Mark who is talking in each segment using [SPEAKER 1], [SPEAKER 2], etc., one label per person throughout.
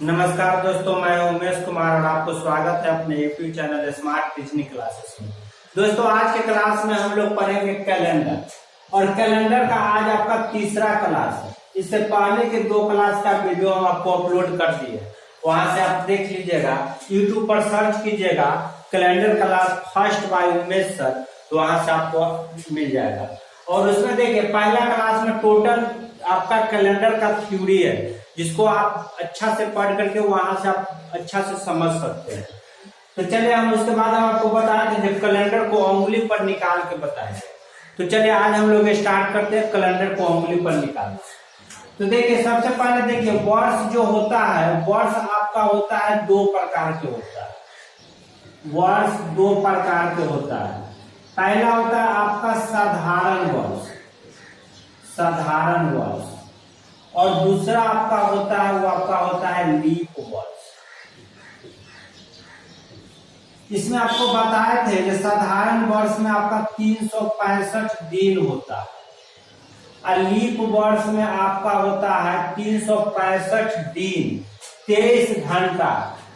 [SPEAKER 1] नमस्कार दोस्तों, मैं उमेश कुमार और आपको स्वागत है अपने YouTube channel smart teaching classes में। दोस्तों, आज के क्लास में हम लोग पढ़ेंगे कैलेंडर और कैलेंडर का आज आपका तीसरा क्लास है। इससे पहले के 2 क्लास का वीडियो हम आपको अपलोड कर दिए, वहां से आप देख लीजिएगा। यूट्यूब पर सर्च कीजिएगा calendar class first by Umesh sir, तो वहां से आपको मिल जाएगा। और उसमें देखिए, पहला क्लास में टोटल आपका कैलेंडर का थ्योरी है, जिसको आप अच्छा से पढ़ करके वहां से आप अच्छा से समझ सकते हैं। तो चलिए, हम उसके बाद हम आपको बता दें कैलेंडर को उंगली पर निकाल के बताएंगे। तो चलिए, आज हम लोग स्टार्ट करते हैं कैलेंडर को उंगली पर निकालना। तो देखिए, सबसे पहले देखिए, वर्ष जो होता है, वर्ष आपका होता है 2 प्रकार के होता है। वर्ष 2 प्रकार के होता है। पहला होता है आपका साधारण वर्ष, साधारण वर्ष, और दूसरा आपका होता है वो आपका होता है लीप वर्ष। इसमें आपको बताए थे कि साधारण वर्ष में आपका 365 दिन होता है और लीप वर्ष में आपका होता है 365 दिन 23 घंटा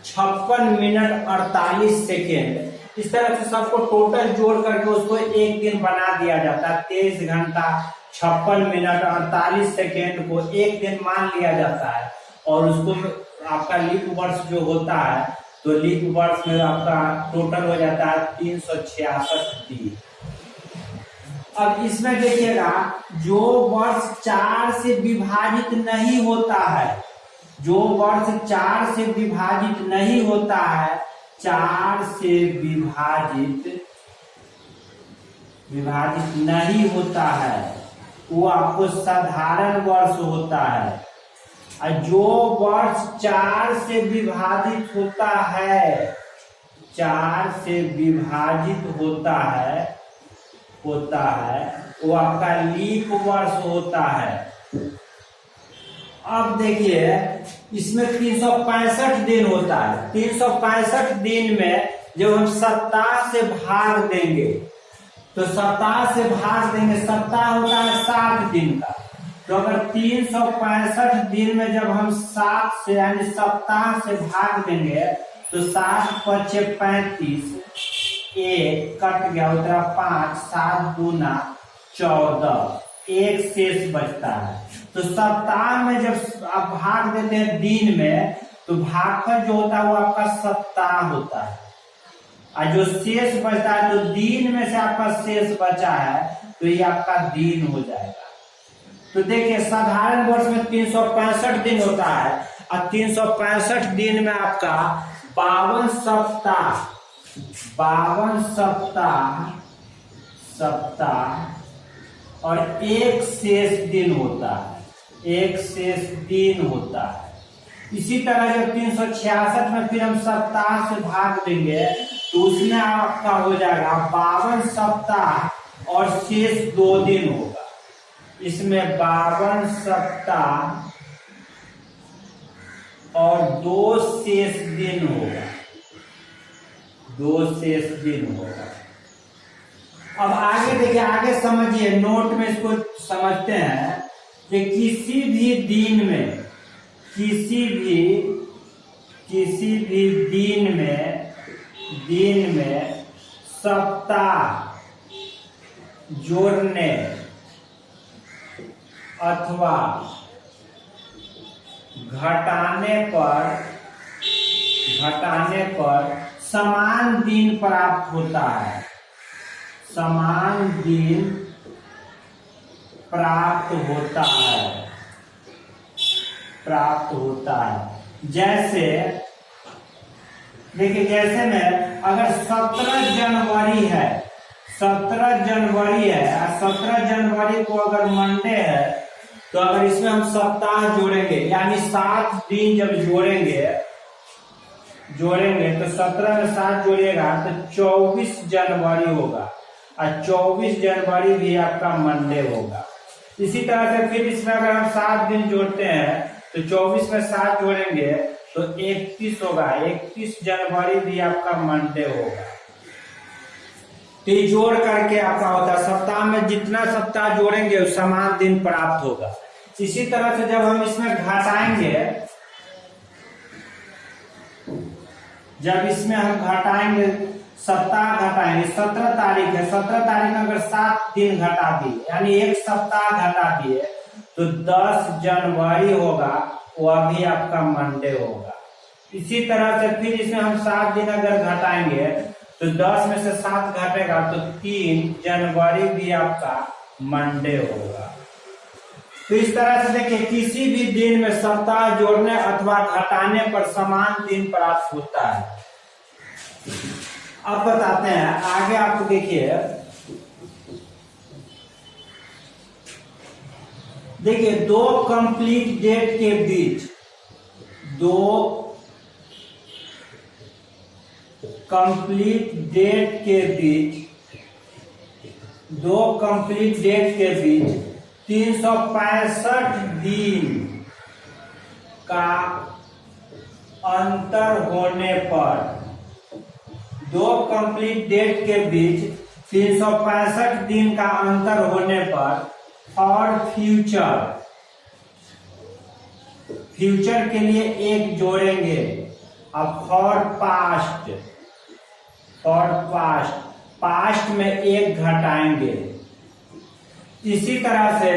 [SPEAKER 1] 56 मिनट 48 सेकेंड। इस तरह से सबको टोटल जोड़ करके उसको एक दिन बना दिया जाता है। 23 घंटा 56 मिनट 48 सेकेंड को एक दिन मान लिया जाता है और उसको आपका लीप वर्ष जो होता है, तो लीप वर्ष में आपका टोटल हो जाता है 366 दिन। अब इसमें देखिएगा, जो वर्ष 4 से विभाजित नहीं होता है, जो वर्ष 4 से विभाजित नहीं होता है, 4 से विभाजित नहीं होता है, वो आपको साधारण वर्ष होता है। और जो वर्ष 4 से विभाजित होता है, 4 से विभाजित होता है, वो आपका लीप वर्ष होता है। अब देखिए, इसमें 365 दिन होता है। 365 दिन में जब हम सप्ताह से भाग देंगे, तो सप्ताह से भाग देंगे, सप्ताह होता है 7 दिन का। तो अगर 365 दिन में जब हम 7 से यानी सप्ताह से भाग देंगे, तो 7 × 5 = 35, 1 कट गया, उतरा 5, 7 दूना 14, 1 शेष बचता है। तो सप्ताह में जब आप भाग देते हैं दिन में, तो भागफल जो होता है वो आपका सप्ताह होता है, और जो शेष बचता है, तो दिन में से आपका शेष बचा है, तो ये आपका दिन हो जाएगा। तो देखिए, साधारण वर्ष में 365 दिन होता है और 365 दिन में आपका 52 सप्ताह और 1 शेष दिन होता है, 1 शेष दिन होता है। इसी तरह जब 366 में फिर हम सप्ताह से भाग देंगे, तो उसमें आपका हो जाएगा 52 सप्ताह और शेष 2 दिन होगा। इसमें 52 सप्ताह और 2 शेष दिन होगा, 2 शेष दिन होगा। अब आगे देखिए, आगे समझिए, नोट में इसको समझते हैं कि किसी भी दिन में दिन में सप्ताह जोड़ने अथवा घटाने पर समान दिन प्राप्त होता है, समान दिन प्राप्त होता है। जैसे देखिए, जैसे में अगर 17 जनवरी है, 17 जनवरी को अगर मंडे है, तो अगर इसमें हम सप्ताह जोड़ेंगे, यानी 7 दिन जब जोड़ेंगे तो 17 में 7 जोड़िएगा तो 24 जनवरी होगा, और 24 जनवरी भी आपका मंडे होगा। इसी तरह से फिर इसमें अगर हम 7 दिन जोड़ते हैं, तो 24 में 7 जोड़ेंगे तो 31 होगा, 31 जनवरी भी आपका मंडे होगा। तो जोड़ करके आपका होता है, सप्ताह में जितना सप्ताह जोड़ेंगे समान दिन प्राप्त होगा। इसी तरह से जब हम इसमें घटाएंगे जब इसमें हम घटाएंगे, सप्ताह घटाएंगे, 17 तारीख है, 17 तारीख में अगर 7 दिन घटा दिए यानी एक सप्ताह घटा दिए तो 10 जनवरी होगा, वह भी आपका मंडे होगा। इसी तरह से फिर इसमें हम 7 दिन अगर घटाएंगे तो 10 में से 7 घटेगा तो 3 जनवरी भी आपका मंडे होगा। तो इस तरह से देखिए किसी भी दिन में सप्ताह जोड़ने अथवा घटाने पर समान दिन प्राप्त होता है। अब बताते हैं आगे, आपको देखिए दो कंप्लीट डेट के बीच, दो कंप्लीट डेट के बीच 365 दिन का अंतर होने पर, 2 कंप्लीट डेट के बीच 365 दिन का अंतर होने पर फॉर फ्यूचर के लिए 1 जोड़ेंगे। अब फॉर पास्ट में 1 घटाएंगे। इसी तरह से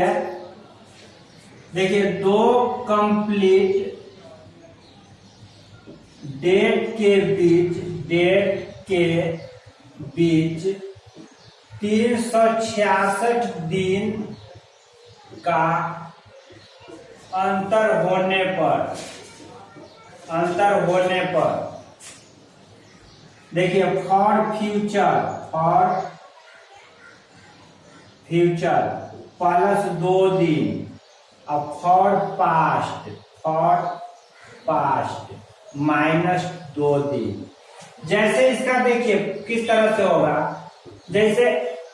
[SPEAKER 1] देखिए 2 कंप्लीट डेट के बीच 366 दिन का अंतर होने पर देखिए फॉर फ्यूचर प्लस 2 दिन। अब फॉर पास्ट माइनस 2 दिन। जैसे इसका देखिए किस तरह से होगा, जैसे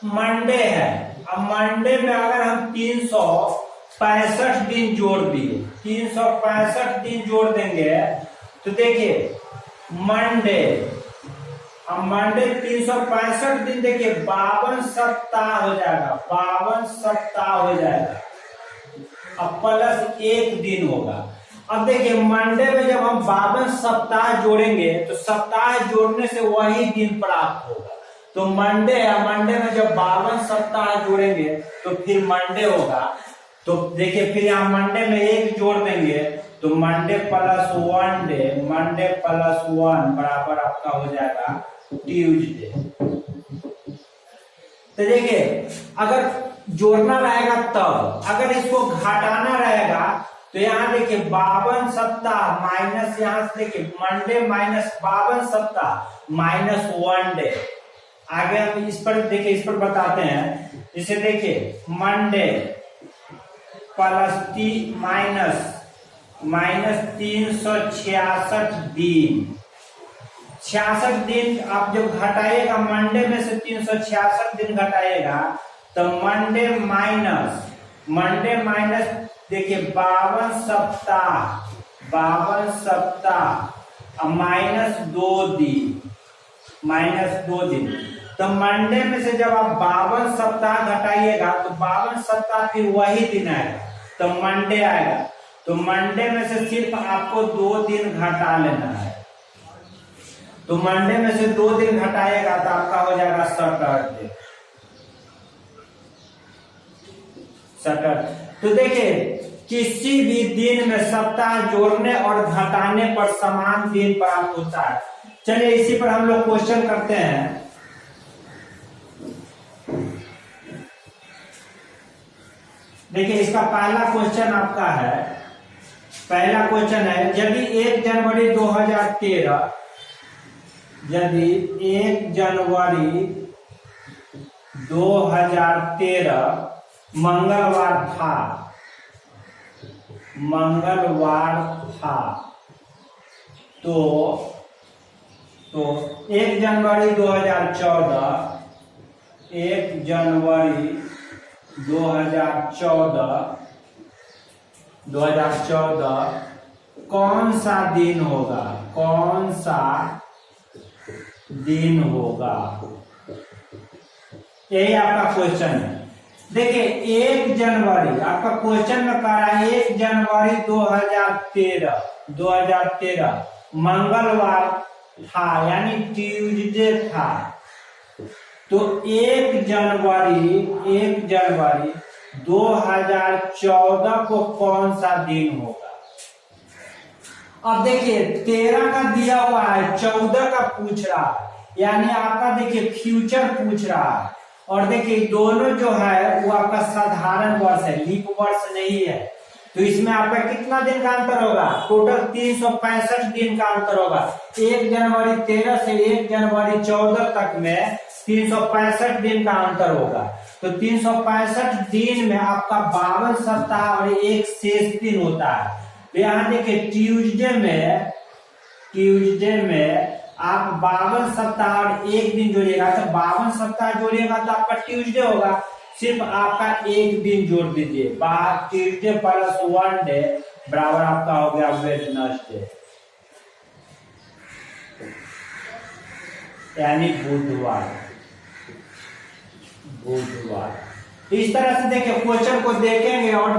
[SPEAKER 1] मंडे है, अब मंडे में अगर हम 365 दिन जोड़ दिए, 365 दिन जोड़ देंगे तो देखिए मंडे 365 दिन, देखिए 52 सप्ताह हो जाएगा, 52 सप्ताह हो जाएगा। अब प्लस 1 दिन होगा। अब देखिए मंडे में जब हम 52 सप्ताह जोड़ेंगे तो सप्ताह जोड़ने से वही दिन प्राप्त होगा। तो मंडे है, मंडे में जब 52 सप्ताह जोड़ेंगे तो फिर मंडे होगा। तो देखिए फिर यहाँ मंडे में 1 जोड़ देंगे तो Monday plus 1 day, Monday plus 1 बराबर आपका हो जाएगा ट्यूजडे। तो देखिए अगर जोड़ना रहेगा तब, अगर इसको घटाना रहेगा तो यहाँ देखिए 52 सप्ताह माइनस, यहाँ से देखिए मंडे माइनस 52 सप्ताह माइनस 1 डे। आगे हम इस पर देखिए, इस पर बताते हैं। इसे देखिए मंडे प्लस माइनस 366 दिन, 66 दिन आप जब घटाइएगा, मंडे में से 366 दिन घटाइएगा तो मंडे माइनस देखिए 52 सप्ताह माइनस 2 दिन। तो मंडे में से जब आप 52 सप्ताह घटाइएगा तो 52 सप्ताह फिर वही दिन आएगा तो मंडे आएगा। तो मंडे में से सिर्फ आपको 2 दिन घटा लेना है। तो मंडे में से 2 दिन घटाएगा तो आपका हो जाएगा सैटरडे। तो देखिए किसी भी दिन में सप्ताह जोड़ने और घटाने पर समान दिन प्राप्त होता है। चलिए इसी पर हम लोग क्वेश्चन करते हैं। देखिए इसका पहला क्वेश्चन आपका है, पहला क्वेश्चन है यदि 1 जनवरी 2013 मंगलवार था तो 1 जनवरी 2014 कौन सा दिन होगा, यही आपका क्वेश्चन है। देखिए 1 जनवरी आपका क्वेश्चन में कह रहा है 1 जनवरी 2013 मंगलवार था, यानी ट्यूसडे था। तो 1 जनवरी 2014 को कौन सा दिन होगा? अब देखिए 13 का दिया हुआ है, 14 का पूछ रहा है, यानी आपका देखिए फ्यूचर पूछ रहा है। और देखिए दोनों जो है वो आपका साधारण वर्ष है, लीप वर्ष नहीं है। तो इसमें आपका कितना दिन का अंतर होगा? टोटल 365 दिन का अंतर होगा। 1 जनवरी 13 से 1 जनवरी 14 तक में 365 दिन का अंतर होगा। तो 365 दिन में आपका 52 सप्ताह और एक शेष दिन होता है। तो यहाँ देखिए ट्यूसडे में आप 52 सप्ताह और एक दिन जोड़िएगा, तो 52 सप्ताह जोड़िएगा तो आपका ट्यूसडे होगा। सिर्फ आपका एक दिन जोड़ दीजिए, ट्यूसडे प्लस 1 डे बराबर आपका हो गया वेडनेसडे, यानी बुधवार। इस तरह से देखिए क्वेश्चन को देखेंगे और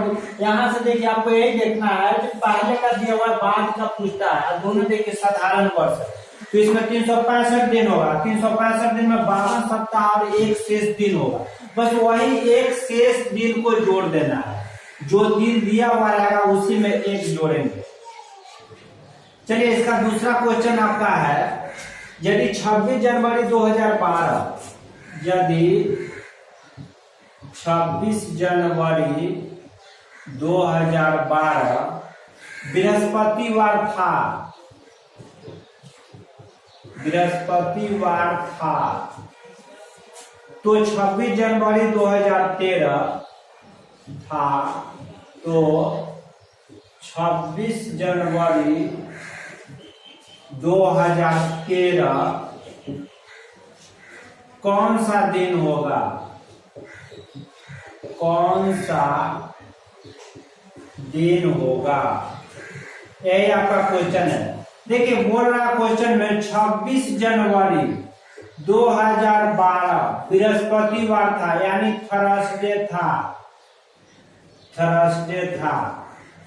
[SPEAKER 1] यहाँ से देखिए आपको यही देखना है कि पहले का दिया हुआ बाद का पूछता है, और दोनों देखिए साधारण वर्ष है। तो इसमें 365 दिन होगा, 365 दिन में 52 सप्ताह और एक शेष दिन होगा। बस वही एक शेष दिन को जोड़ देना है, जो दिन दिया हुआ रहेगा उसी में एक जोड़ेंगे। चलिए इसका दूसरा क्वेश्चन आपका है, यदि 26 जनवरी 2012 यदि 26 जनवरी 2012 बृहस्पतिवार था, तो 26 जनवरी 2013 था, तो 26 जनवरी 2013 कौन सा दिन होगा? कौन सा दिन होगा? यही आपका क्वेश्चन है। देखिए बोल रहा क्वेश्चन में 26 जनवरी 2012 बृहस्पतिवार था, यानी थर्सडे था।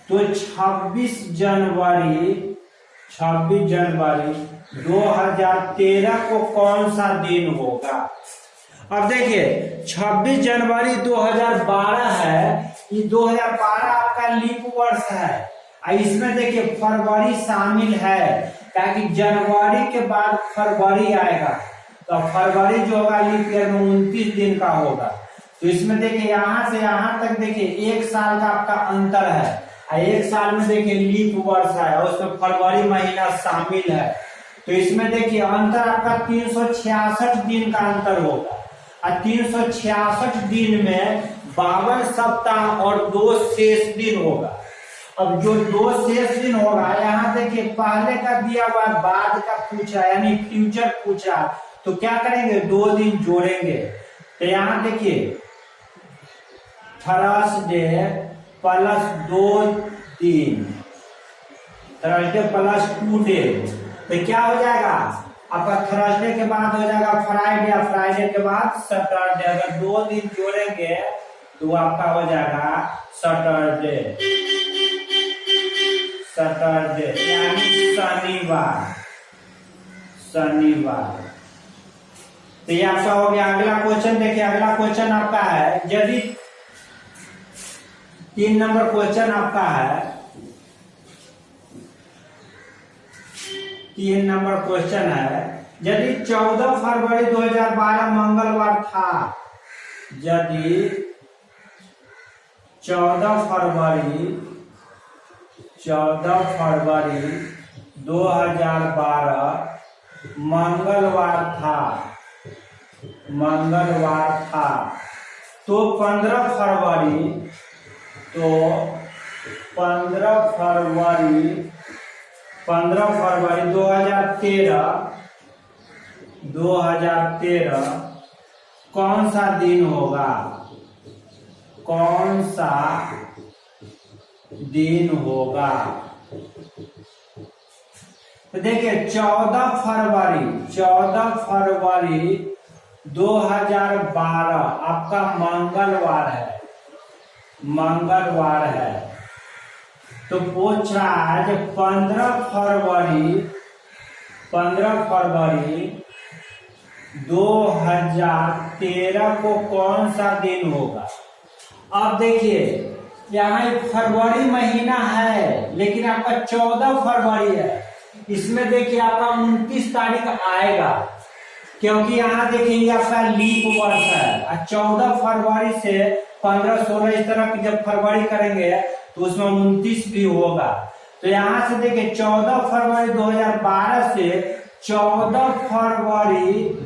[SPEAKER 1] तो 26 जनवरी 2013 को कौन सा दिन होगा? अब देखिए 26 जनवरी 2012 है, ये 2012 आपका लीप वर्ष है। इसमें देखिए फरवरी शामिल है, ताकि जनवरी के बाद फरवरी आएगा, तो फरवरी जो होगा लीप ईयर में 29 दिन का होगा। तो इसमें देखिए यहाँ से यहाँ तक देखिए 1 साल का आपका अंतर है, 1 साल में देखिए लीप वर्ष है और उसमें फरवरी महीना शामिल है। तो इसमें देखिए अंतर आपका 366 दिन का अंतर होगा, और 366 दिन में 52 सप्ताह और 2 शेष दिन होगा। अब जो 2 शेष दिन होगा, यहाँ देखिए पहले का दिया हुआ बाद का पूछा, यानी फ्यूचर पूछा, तो क्या करेंगे? 2 दिन जोड़ेंगे। तो यहाँ देखिए थर्सडे प्लस 2 दिन, थर्सडे प्लस 2 डे, तो क्या हो जाएगा आपका? थर्सडे के बाद हो जाएगा फ्राइडे, फ्राइडे के बाद सैटरडे। अगर 2 दिन जोड़ेंगे तो आपका हो जाएगा सैटरडे, यानी शनिवार। तो ये आपका हो गया। अगला क्वेश्चन देखिए, अगला क्वेश्चन आपका है, यदि 3 नंबर क्वेश्चन आपका है, 3 नंबर क्वेश्चन है, यदि 14 फरवरी 2012 मंगलवार था, यदि 14 फरवरी 2012 मंगलवार था, तो 15 फरवरी 2013 कौन सा दिन होगा? कौन सा दिन होगा? तो देखिए 14 फरवरी 2012 आपका मंगलवार है। तो पूछ रहा है कि 15 फरवरी 15 फरवरी 2013 को कौन सा दिन होगा। अब देखिए यहाँ फरवरी महीना है लेकिन आपका 14 फरवरी है, इसमें देखिए आपका 29 तारीख आएगा क्योंकि यहाँ देखिए आपका लीप वर्ष है। 14 फरवरी से 15, 16 इस तरह की जब फरवरी करेंगे तो उसमें 29 भी होगा। तो यहाँ से देखिए 14 फरवरी 2012 से 14 फरवरी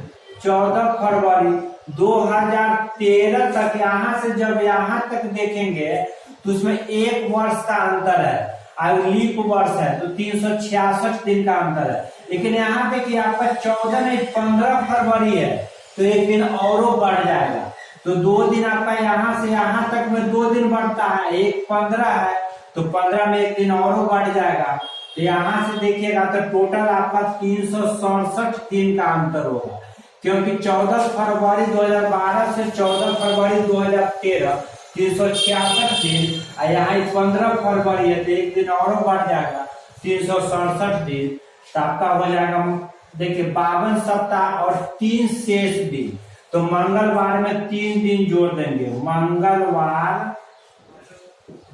[SPEAKER 1] 2013 तक, यहाँ से जब यहाँ तक देखेंगे तो उसमें एक वर्ष का अंतर है और लीप वर्ष है तो 366 दिन का अंतर है। लेकिन यहाँ देखिए आपका 14 नहीं 15 फरवरी है तो एक दिन और बढ़ जाएगा, तो 2 दिन आपका यहाँ से यहाँ तक में 2 दिन बढ़ता है, एक 15 है तो 15 में एक दिन और बढ़ जाएगा। तो यहाँ से देखिएगा तो टोटल आपका 367 दिन का अंतर होगा क्योंकि 14 फरवरी 2012 से 14 फरवरी 2013 366 दिन, यहाँ 15 फरवरी है तो एक दिन और बढ़ जाएगा 367 दिन। तो आपका हो जाएगा देखिए 52 सप्ताह और 3 शेष दिन। तो मंगलवार में 3 दिन जोड़ देंगे, मंगलवार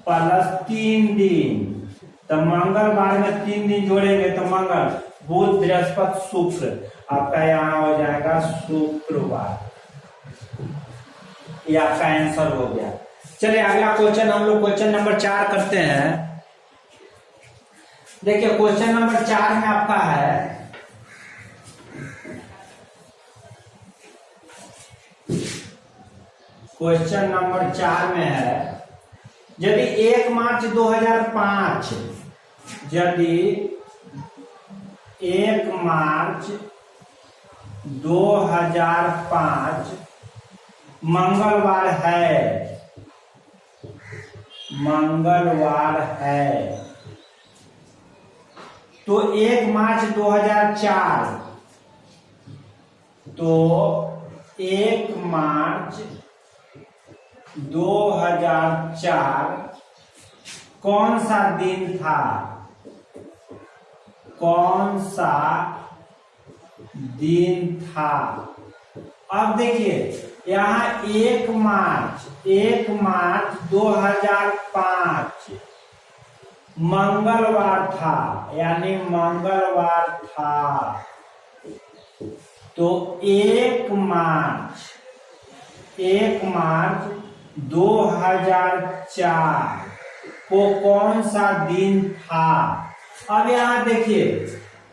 [SPEAKER 1] प्लस 3 दिन, तो मंगलवार में 3 दिन जोड़ेंगे तो मंगल, बुध, बृहस्पति, शुक्र, आपका यहाँ हो जाएगा शुक्रवार। ये आपका आंसर हो गया। चलिए अगला क्वेश्चन हम लोग क्वेश्चन नंबर 4 करते हैं। देखिए क्वेश्चन नंबर 4 में आपका है क्वेश्चन नंबर 4 में है यदि 1 मार्च 2005 यदि 1 मार्च 2005 मंगलवार है तो 1 मार्च 2004 तो 1 मार्च 2004 कौन सा दिन था, कौन सा दिन था। अब देखिए यहाँ 1 मार्च 2005 मंगलवार था, यानी मंगलवार था, तो 1 मार्च 2004 को कौन सा दिन था। अब यहाँ देखिए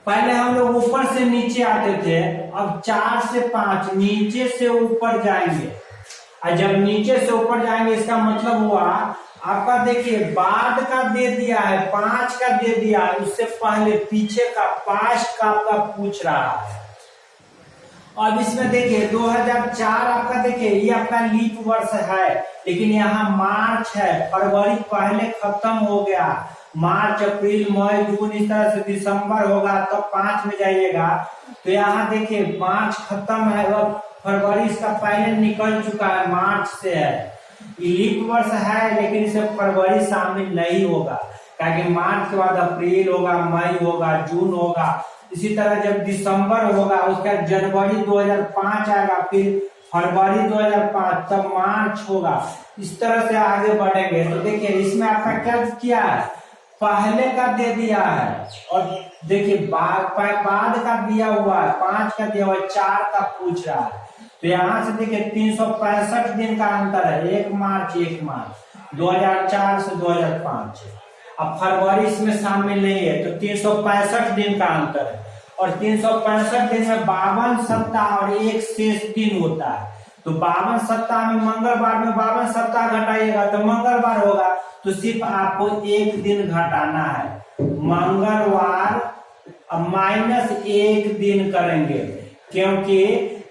[SPEAKER 1] पहले हम लोग ऊपर से नीचे आते थे, अब 4 से 5 नीचे से ऊपर जाएंगे, और जब नीचे से ऊपर जाएंगे इसका मतलब हुआ आपका देखिए बाद का दे दिया है, 5 का दे दिया है, उससे पहले पीछे का पास्ट का आपका पूछ रहा है। अब इसमें देखिए 2004 आपका देखिए ये आपका लीप वर्ष है, लेकिन यहाँ मार्च है, फरवरी पहले खत्म हो गया, मार्च, अप्रैल, मई, जून, इस तरह से दिसंबर होगा तब 5 में जाइएगा। तो यहाँ देखिए मार्च खत्म है, अब फरवरी इसका पहले निकल चुका है, मार्च से है, लीप वर्ष है लेकिन इसे फरवरी शामिल नहीं होगा, क्योंकि मार्च के बाद अप्रैल होगा, मई होगा, जून होगा, इसी तरह जब दिसंबर होगा उसका जनवरी 2005 आएगा, फिर फरवरी 2005, तब मार्च होगा, इस तरह से आगे बढ़ेंगे। तो देखिए इसमें आपका क्या किया है, पहले का दे दिया है और देखिए बाद का दिया हुआ है, 5 का दिया हुआ है, 4 का पूछ रहा है। तो यहाँ से देखिए 365 दिन का अंतर है, 1 मार्च 2004 से 2005। अब फरवरी इसमें शामिल नहीं है तो 365 दिन का अंतर है, और 365 दिन में 52 सप्ताह और 1 शेष दिन होता है। तो 52 सप्ताह में मंगलवार में 52 सप्ताह घटाइएगा तो मंगलवार होगा, तो सिर्फ आपको 1 दिन घटाना है, मंगलवार -1 दिन करेंगे, क्योंकि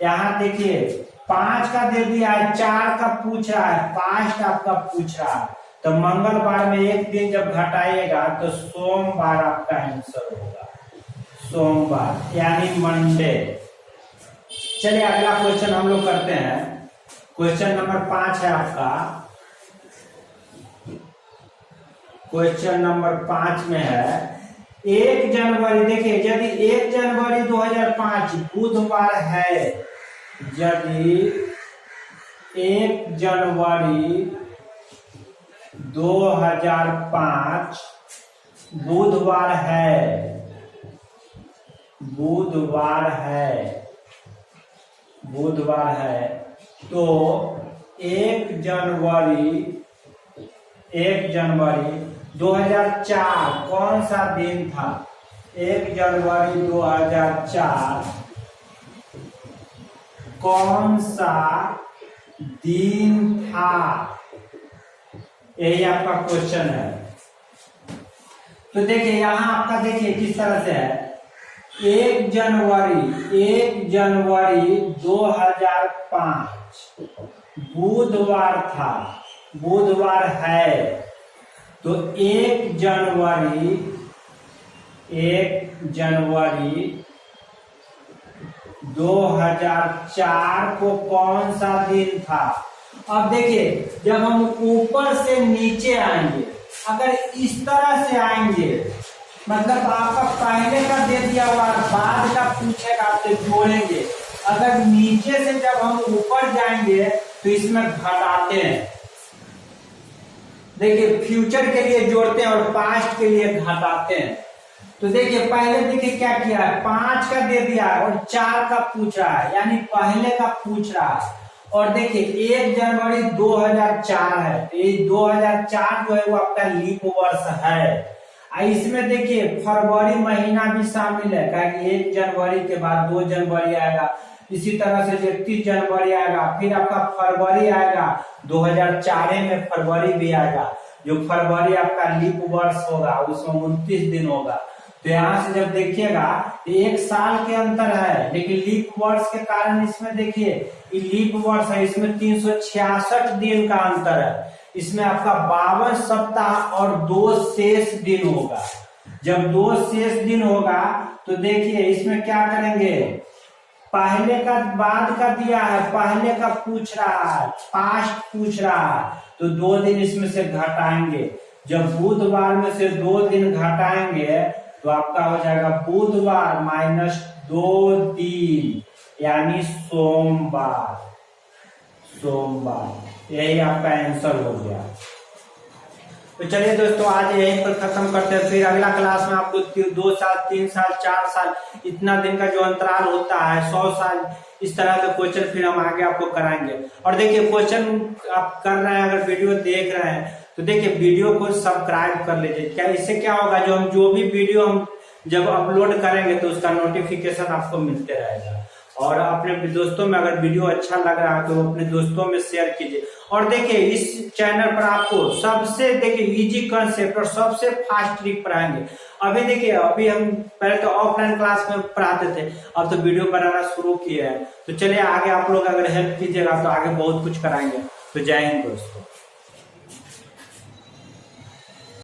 [SPEAKER 1] यहाँ देखिए 5 का दे दिया है, 4 का पूछ रहा है, 5 आपका पूछ रहा है, तो मंगलवार में 1 दिन जब घटाइएगा तो सोमवार आपका आंसर होगा, सोमवार यानी मंडे। चलिए अगला क्वेश्चन हम लोग करते हैं। क्वेश्चन नंबर 5 है आपका, क्वेश्चन नंबर 5 में है 1 जनवरी, देखिए यदि 1 जनवरी 2005 बुधवार है, यदि 1 जनवरी 2005 बुधवार है, तो 1 जनवरी 2004 कौन सा दिन था? 1 जनवरी 2004 कौन सा दिन था? यही आपका क्वेश्चन है। तो देखिए यहाँ आपका देखिए किस तरह से है। 1 जनवरी 2005 बुधवार था, बुधवार है, तो 1 जनवरी 2004 को कौन सा दिन था? अब देखिए जब हम ऊपर से नीचे आएंगे, अगर इस तरह से आएंगे, मतलब आपका पहले का दे दिया हुआ बाद का पूछेगा, आपसे जोड़ेंगे। अगर नीचे से जब हम ऊपर जाएंगे तो इसमें घटाते हैं। देखिए फ्यूचर के लिए जोड़ते हैं और पास्ट के लिए घटाते हैं। तो देखिए पहले देखिए क्या किया है, 5 का दे दिया है और 4 का पूछ रहा है, यानी पहले का पूछ रहा है। और देखिए 1 जनवरी 2004 है, तो ये 2004 जो है वो आपका लीप वर्ष है। इसमें देखिए फरवरी महीना भी शामिल है, क्योंकि 1 जनवरी के बाद 2 जनवरी आएगा, इसी तरह से 31 जनवरी आएगा, फिर आपका फरवरी आएगा, 2004 में फरवरी भी आएगा। जो फरवरी आपका लीप वर्ष होगा उसमें 29 दिन होगा। तो यहाँ से जब देखिएगा 1 साल के अंतर है, लेकिन लीप वर्ष के कारण इसमें देखिए लीप वर्ष है, इसमें 366 दिन का अंतर है। इसमें आपका 52 सप्ताह और 2 शेष दिन होगा। जब 2 शेष दिन होगा तो देखिए इसमें क्या करेंगे, पहले का बाद का दिया है, पहले का पूछ रहा है, पास्ट पूछ रहा है, तो 2 दिन इसमें से घटाएंगे। जब बुधवार में से 2 दिन घटाएंगे तो आपका हो जाएगा बुधवार माइनस 2 दिन, यानी सोमवार। यही आपका आंसर हो गया। तो चलिए दोस्तों आज यहीं पर खत्म करते हैं। फिर अगला क्लास में आपको 2 साल 3 साल 4 साल इतना दिन का जो अंतराल होता है, 100 साल, इस तरह के क्वेश्चन फिर हम आगे आपको कराएंगे। और देखिए क्वेश्चन आप कर रहे हैं, अगर वीडियो देख रहे हैं तो देखिए वीडियो को सब्सक्राइब कर लीजिए। क्या इससे क्या होगा, जो भी वीडियो हम जब अपलोड करेंगे तो उसका नोटिफिकेशन आपको मिलते रहेगा। और अपने दोस्तों में अगर वीडियो अच्छा लग रहा है तो अपने दोस्तों में शेयर कीजिए। और देखिए इस चैनल पर आपको सबसे देखिए इजी कंसेप्ट और सबसे फास्ट ट्रिक पढ़ाएंगे। अभी देखिए अभी हम पहले तो ऑफलाइन क्लास में पढ़ाते थे, अब तो वीडियो बनाना शुरू किया है। तो चलिए आगे आप लोग अगर हेल्प कीजिएगा तो आगे बहुत कुछ कराएंगे। तो जय हिंद दोस्तों।